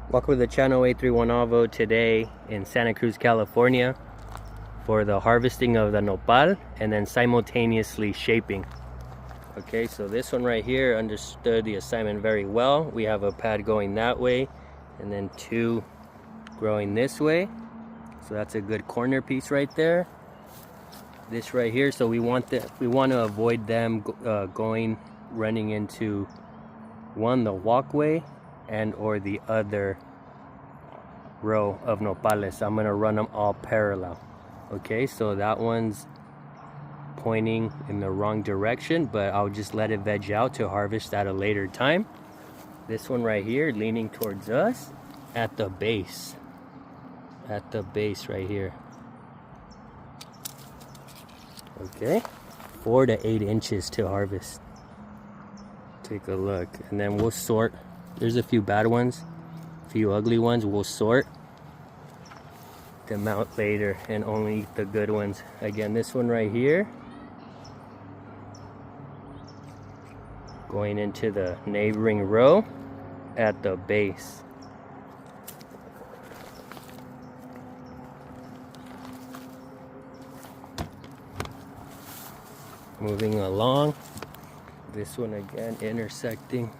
Welcome to the channel A31 Avo. Today in Santa Cruz, California for the harvesting of the nopal and then simultaneously shaping. Okay, so this one right here understood the assignment very well. We have a pad going that way and then two growing this way. So that's a good corner piece right there. This right here, so we want to avoid them running into the walkway and or the other row of nopales. I'm gonna run them all parallel. Okay, so that one's pointing in the wrong direction, but I'll just let it veg out to harvest at a later time. This one right here leaning towards us at the base right here. Okay, 4 to 8 inches to harvest. Take a look, and then we'll sort. There's a few bad ones, a few ugly ones. We'll sort them out later and only eat the good ones. Again, this one right here going into the neighboring row at the base. Moving along, this one again intersecting.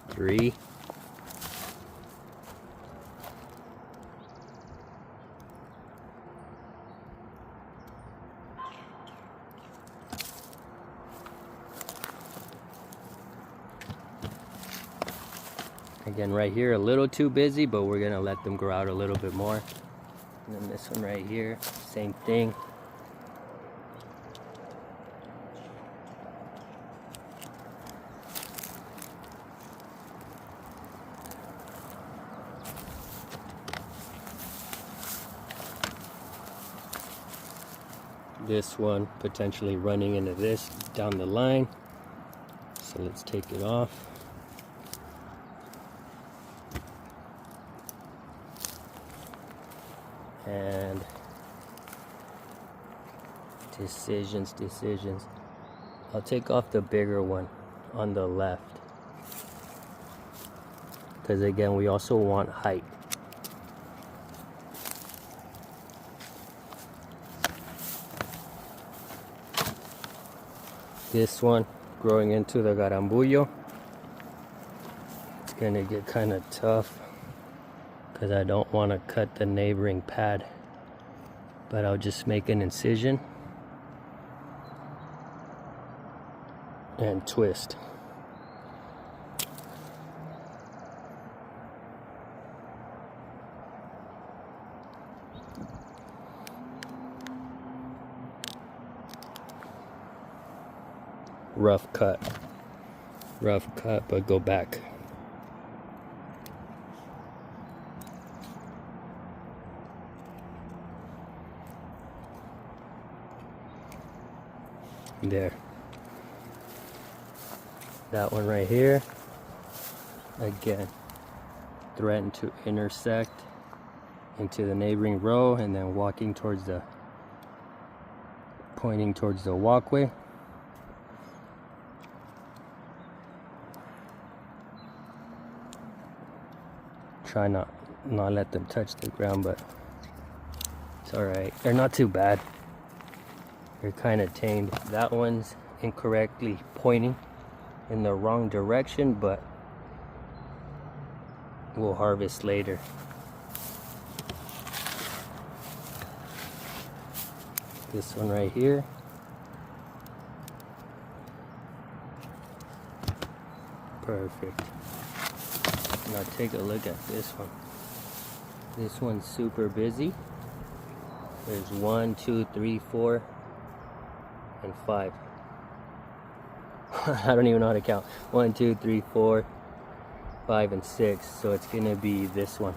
Three. Again, right here, a little too busy, but we're gonna let them grow out a little bit more. And then this one right here, same thing. This one potentially running into this down the line. So let's take it off. And decisions. I'll take off the bigger one on the left, because again, we also want height. This one growing into the garambullo. It's gonna get kind of tough because I don't want to cut the neighboring pad, but I'll just make an incision and twist. Rough cut, but go back. There. That one right here, again, threatened to intersect into the neighboring row and then pointing towards the walkway. Try not let them touch the ground, but it's alright. They're not too bad. They're kind of tamed. That one's incorrectly pointing in the wrong direction, but we'll harvest later. This one right here. Perfect. Now take a look at this one. This one's super busy. There's 1, 2, 3, 4, and 5. I don't even know how to count. 1, 2, 3, 4, 5, and 6. So it's gonna be this one.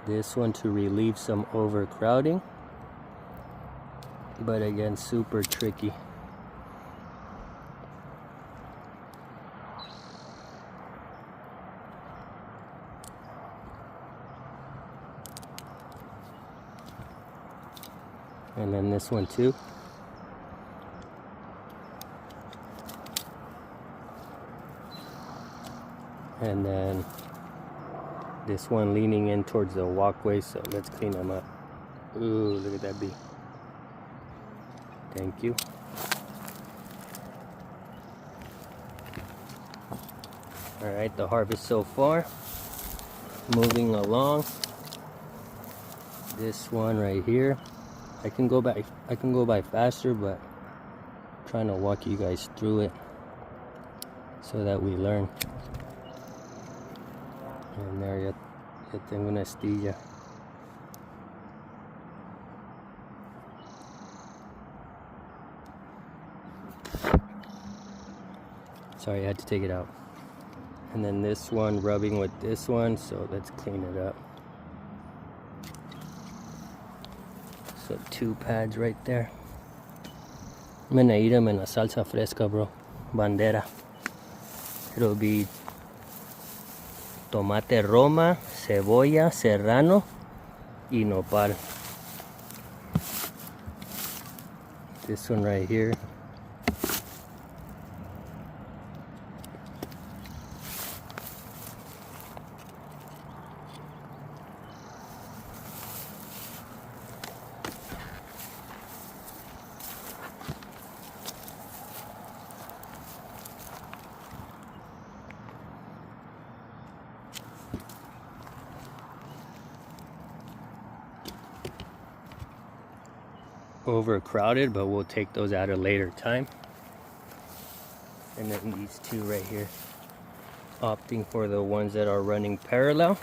This one to relieve some overcrowding. But again, super tricky. And then this one too. And then this one leaning in towards the walkway, so let's clean them up. Ooh, look at that bee. Thank you. Alright, the harvest so far. Moving along. This one right here. I can go by faster, but I'm trying to walk you guys through it so that we learn. And there ya tengo una astilla. Sorry, I had to take it out. And then this one rubbing with this one, so let's clean it up. So 2 pads right there. I'm gonna eat them in a salsa fresca, bro. Bandera. It'll be tomate roma, cebolla, serrano, y nopal. This one right here. Overcrowded, but we'll take those at a later time. And then these two right here, opting for the ones that are running parallel.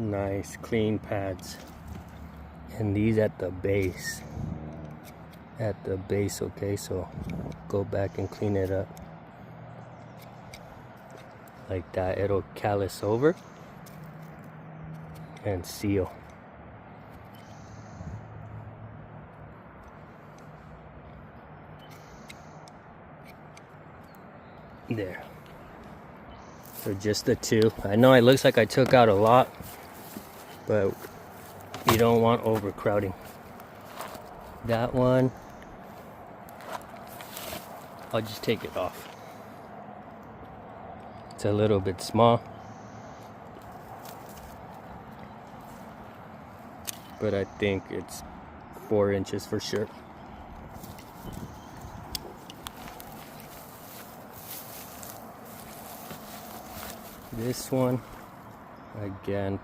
Nice clean pads. And these at the base. Okay, so go back and clean it up like that. It'll callus over and seal. There. So just the 2. I know it looks like I took out a lot, but you don't want overcrowding. That one, I'll just take it off. It's a little bit small, but I think it's 4 inches for sure. This one, again,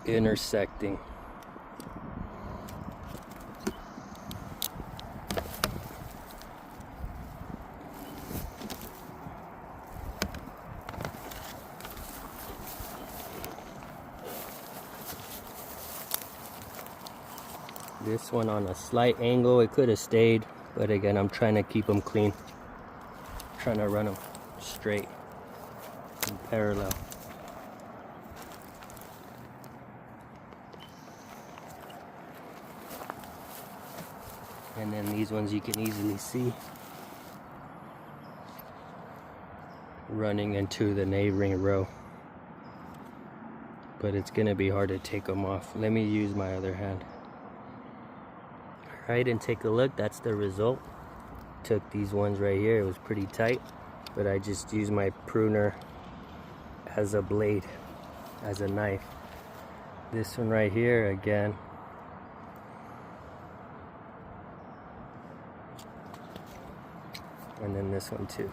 intersecting. This one on a slight angle, it could have stayed, but again, I'm trying to keep them clean. Trying to run them straight and parallel. And then these ones you can easily see running into the neighboring row. But it's gonna be hard to take them off. Let me use my other hand. Alright, and take a look, that's the result. Took these ones right here, it was pretty tight, but I just used my pruner as a blade, as a knife. This one right here, again, and then this one too.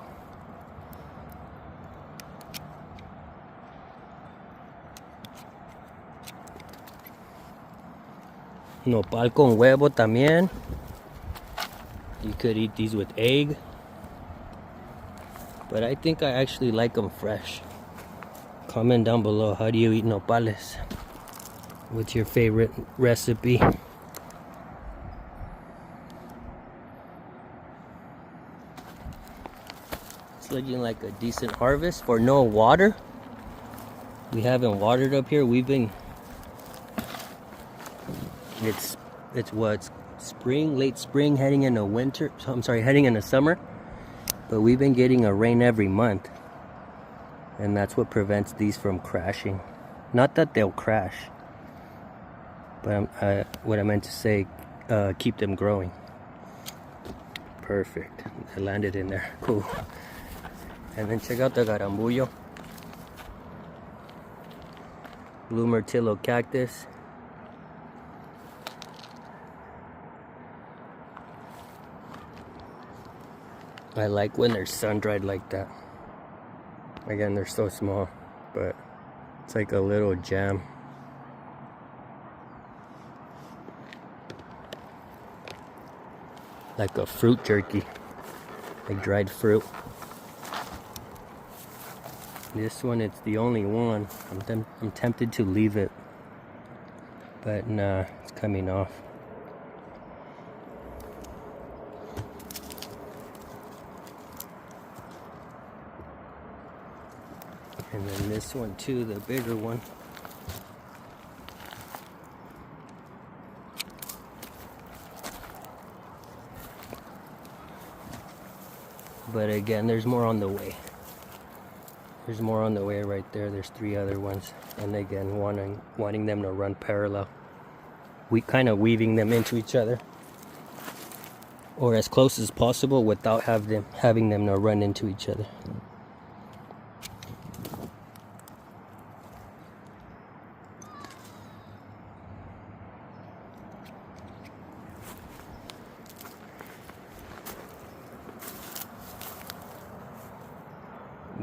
Nopal con huevo también. You could eat these with egg, but I think I actually like them fresh. Comment down below, how do you eat nopales? What's your favorite recipe? It's looking like a decent harvest for no water. We haven't watered up here. We've been It's what's spring, late spring, heading into winter. So I'm sorry, heading into summer. But we've been getting a rain every month, and that's what prevents these from crashing. Not that they'll crash, but what I meant to say, keep them growing. Perfect. I landed in there. Cool. And then check out the garambullo. Blue myrtillo cactus. I like when they're sun-dried like that. Again, they're so small, but it's like a little jam. Like a fruit jerky, like dried fruit. This one, it's the only one. I'm tempted to leave it, but nah, it's coming off. And then this one too, the bigger one. But again, there's more on the way. There's more on the way right there. There's 3 other ones. And again, wanting them to run parallel. We kind of weaving them into each other, or as close as possible without having them to run into each other.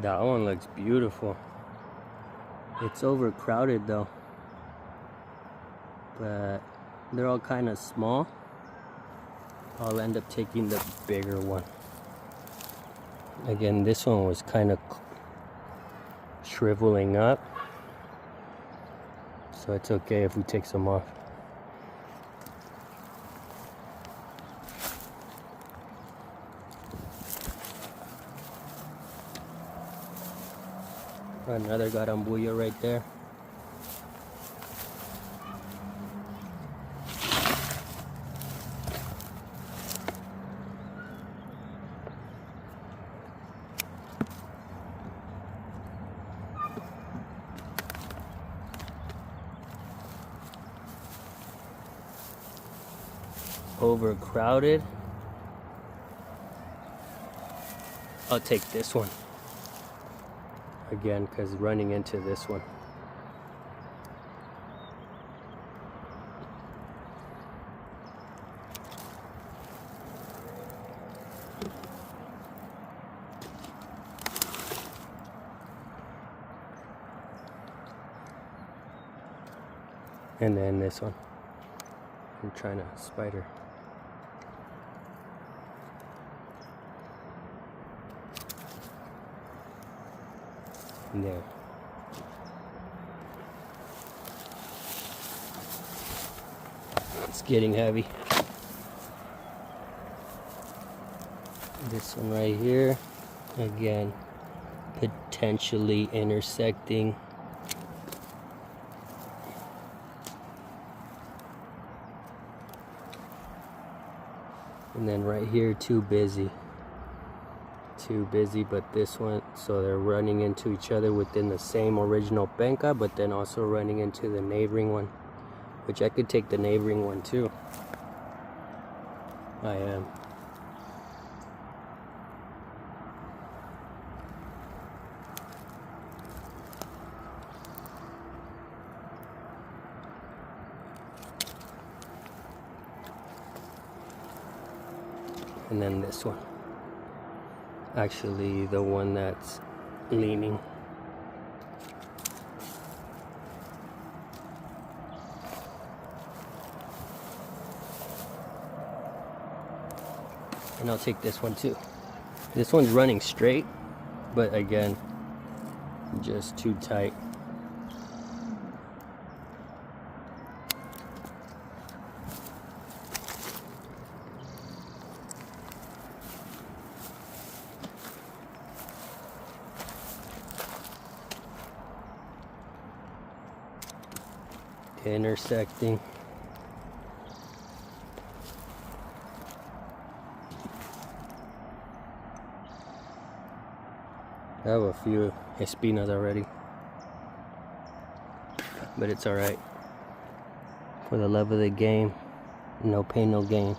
That one looks beautiful. It's overcrowded though, but they're all kind of small. I'll end up taking the bigger one. Again, this one was kind of shriveling up, so it's okay if we take some off. Another garambullo right there. Overcrowded. I'll take this one. Again, because running into this one. And then this one. I'm trying to spider. There. It's getting heavy. This one right here, again, potentially intersecting. And then right here, too busy, but this one, so they're running into each other within the same original penca, but then also running into the neighboring one, which I could take the neighboring one too. I am. And then this one. Actually, the one that's leaning. And I'll take this one too. This one's running straight, but again, just too tight. Intersecting. I have a few espinas already, but it's alright. For the love of the game, no pain, no gain.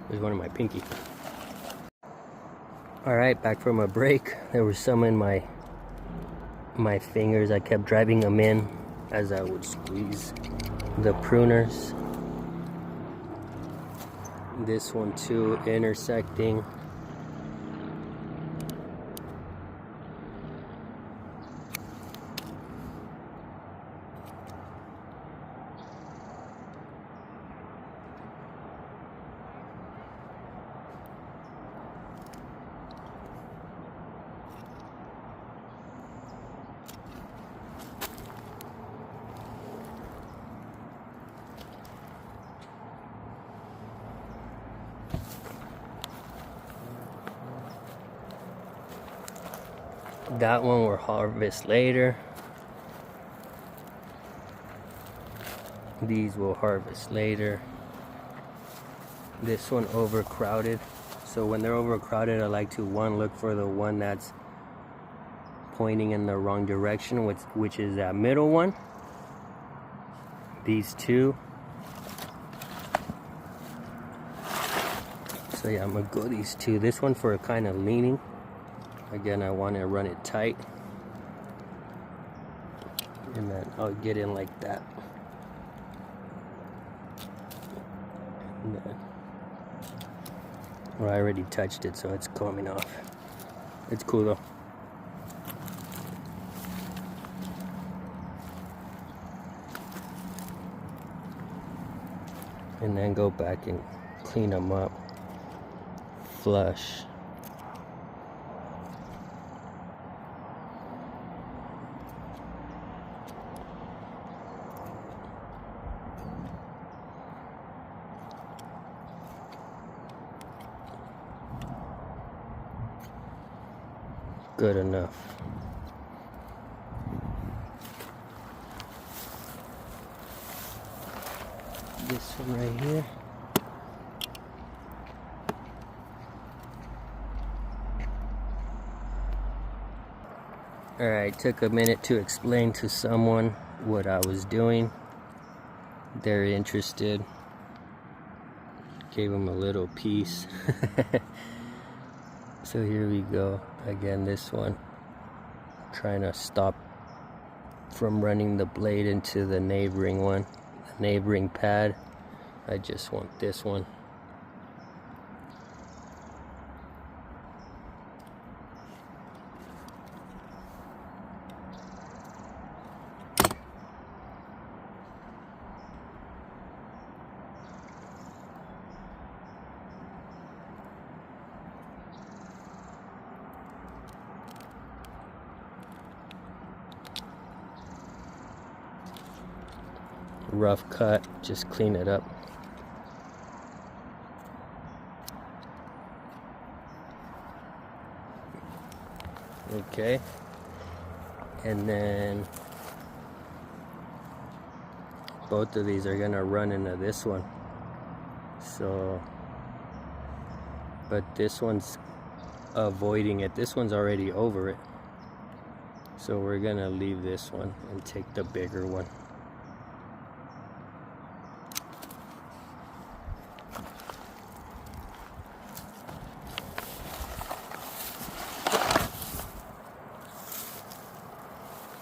There's one in my pinky. Alright, back from a break. There was some in my fingers. I kept driving them in as I would squeeze the pruners. This one too, intersecting. That one will harvest later. These will harvest later. This one overcrowded. So when they're overcrowded, I like to look for the one that's pointing in the wrong direction, which is that middle one. These two. So yeah, I'm gonna go these two. This one for kind of leaning. Again, I want to run it tight, and then I'll get in like that. And then, well, I already touched it, so it's coming off. It's cool though. And then go back and clean them up. Flush. Good enough. This one right here. Alright, took a minute to explain to someone what I was doing. They're interested. Gave them a little piece. So here we go. Again, this one. Trying to stop from running the blade into the neighboring one. The neighboring pad. I just want this one. Rough cut, just clean it up. Okay, and then both of these are gonna run into this one. So, but this one's avoiding it. This one's already over it. So we're gonna leave this one and take the bigger one.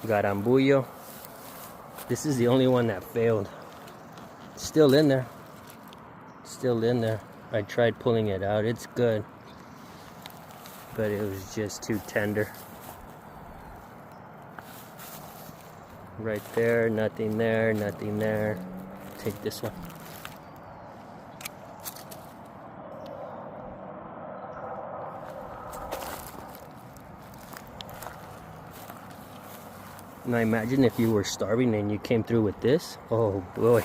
Garambullo. This is the only one that failed. It's still in there. Still in there. I tried pulling it out. It's good. But it was just too tender. Right there, nothing there, nothing there. Take this one. Now imagine if you were starving and you came through with this. Oh boy.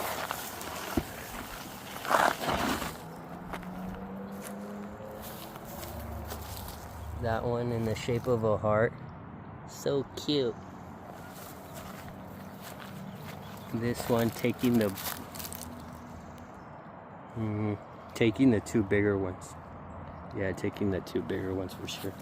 That one in the shape of a heart. So cute. This one taking the two bigger ones. Yeah, taking the two bigger ones for sure.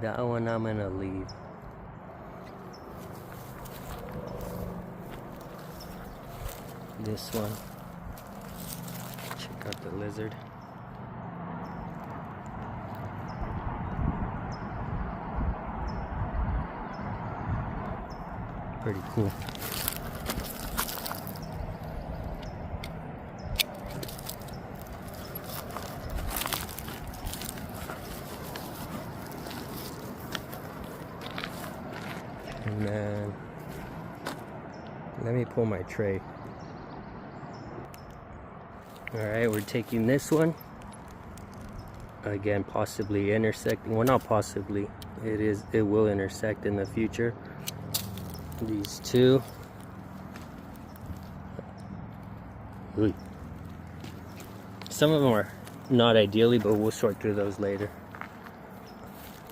That one I'm gonna leave. This one. Check out the lizard. Pretty cool. And then let me pull my tray. Alright, we're taking this one. Again, possibly intersecting. Well, not possibly. It will intersect in the future. These two. Ooh. Some of them are not ideally, but we'll sort through those later.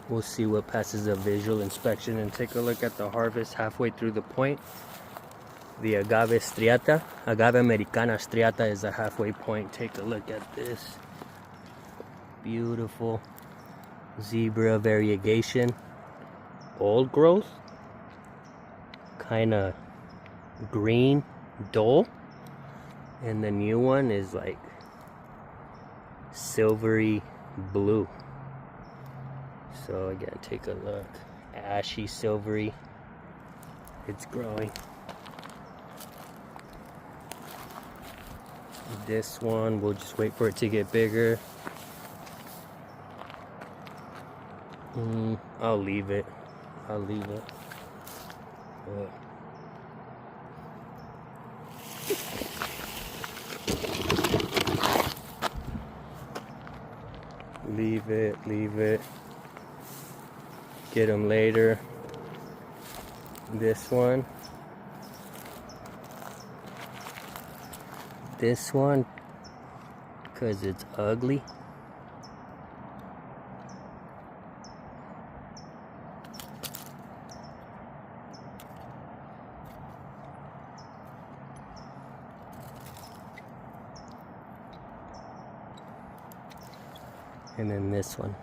We'll see what passes a visual inspection and take a look at the harvest halfway through the point. The agave striata, agave americana striata is the halfway point. Take a look at this. Beautiful zebra variegation. Old growth. Kind of green, dull. And the new one is like silvery blue. So again, take a look. Ashy, silvery. It's growing. This one, we'll just wait for it to get bigger. I'll leave it. Leave it. Get them later. This one, because it's ugly. And then this one.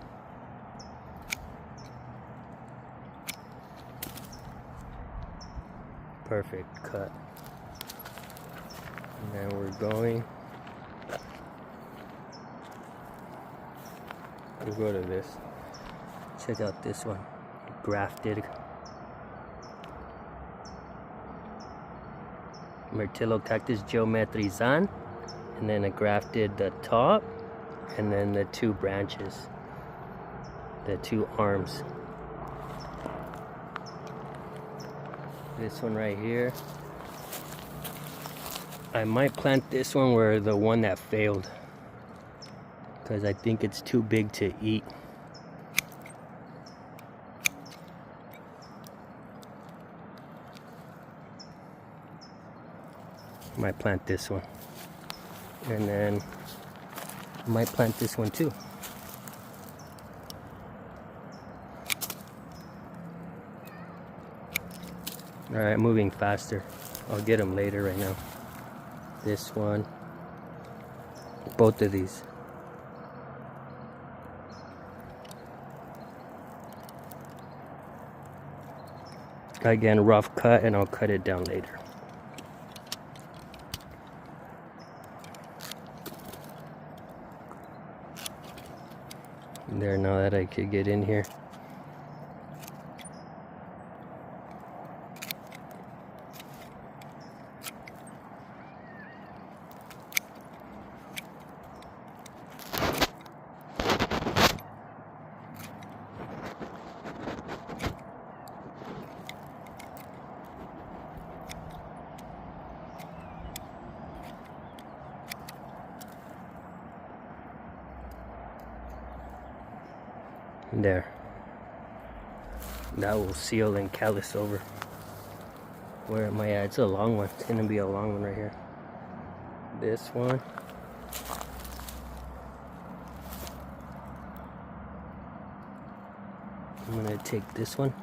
Perfect cut. And then we're going. We'll go to this. Check out this one. Grafted. Myrtillo cactus geometrizan. And then I grafted the top. And then the two branches. The two arms. This one right here. I might plant this one where the one that failed, because I think it's too big to eat. Might plant this one. And then I might plant this one too. Alright, moving faster. I'll get them later right now. This one. Both of these. Again, rough cut, and I'll cut it down later. There, now that I could get in here. There. That will seal and callus over. Where am I at? It's a long one. It's gonna be a long one right here. This one. I'm gonna take this one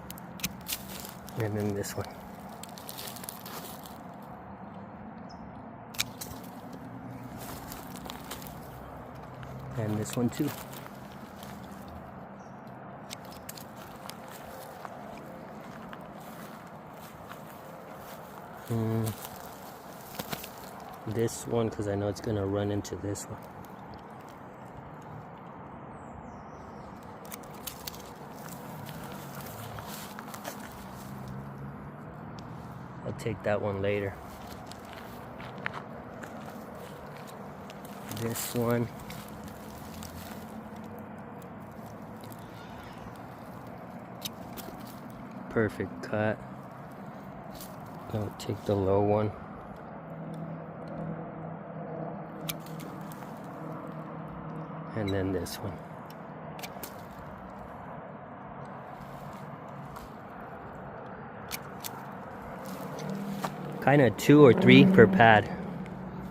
and then this one. And this one too. This one, because I know it's gonna run into this one. I'll take that one later. This one. Perfect cut. I'll take the low one. And then this one. Kind of 2 or 3 per pad,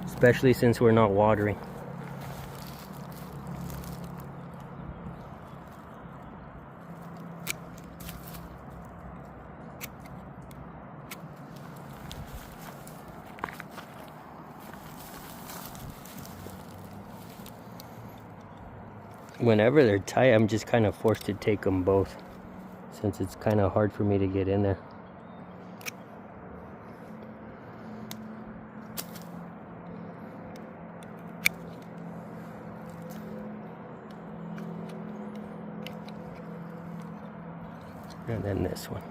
especially since we're not watering. Whenever they're tight, I'm just kind of forced to take them both, since it's kind of hard for me to get in there. And then this one.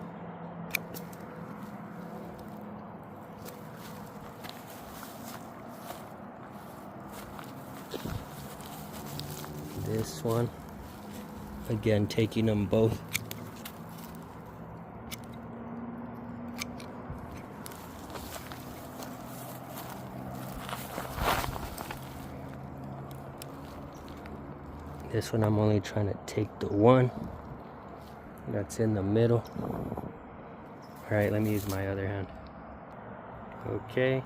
This one. Again, taking them both. This one I'm only trying to take the one that's in the middle. Alright, let me use my other hand. Okay.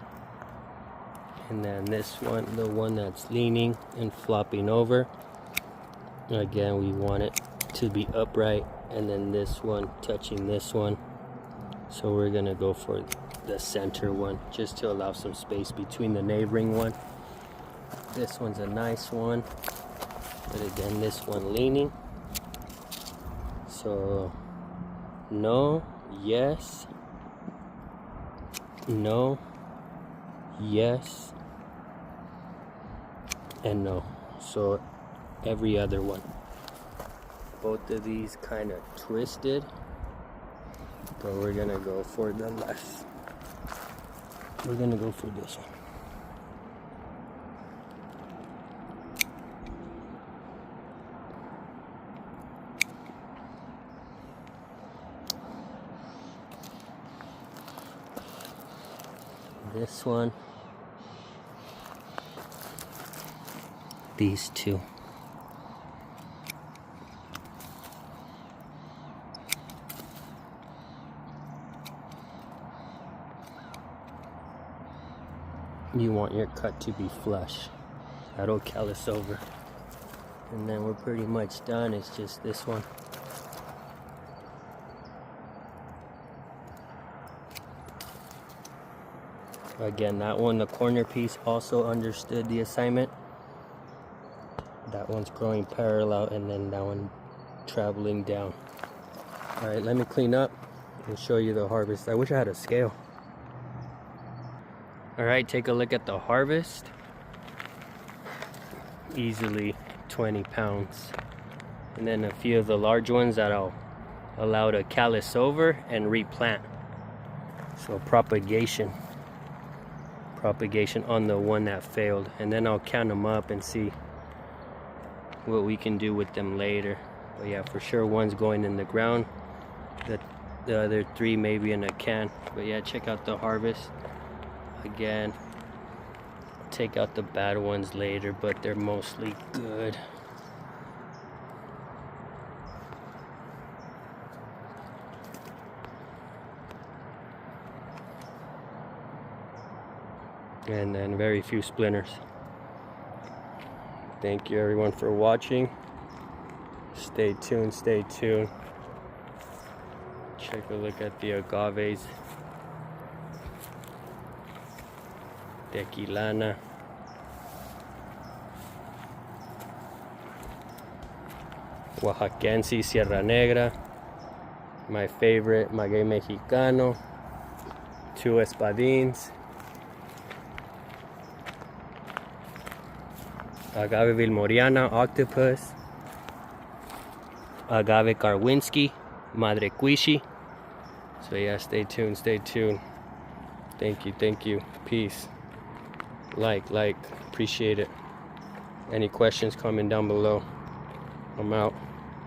And then this one, the one that's leaning and flopping over. Again, we want it to be upright. And then this one touching this one. So we're gonna go for the center one, just to allow some space between the neighboring one. This one's a nice one. But again, this one leaning. So, no, yes, no, yes, and no. So, every other one. Both of these kind of twisted, but we're gonna go for the left. We're gonna go for this one. This one, these two. You want your cut to be flush. That'll callus over. And then we're pretty much done. It's just this one. Again, that one, the corner piece, also understood the assignment. That one's growing parallel, and then that one traveling down. All right, let me clean up and show you the harvest. I wish I had a scale. All right, take a look at the harvest. Easily 20 pounds. And then a few of the large ones that I'll allow to callus over and replant. So propagation on the one that failed, and then I'll count them up and see what we can do with them later. But yeah, for sure one's going in the ground, the other 3 maybe in a can. But yeah, check out the harvest. Again, take out the bad ones later, but they're mostly good. and then very few splinters. Thank you everyone for watching. Stay tuned, stay tuned. Check a look at the agaves. Tequilana. Oaxaquense, Sierra Negra. My favorite, Maguey Mexicano. 2 espadins. Agave Vilmoriana, Octopus. Agave Karwinski, Madre Cuishi. So yeah, stay tuned, stay tuned. Thank you, peace. Like, appreciate it. Any questions, comment down below. I'm out.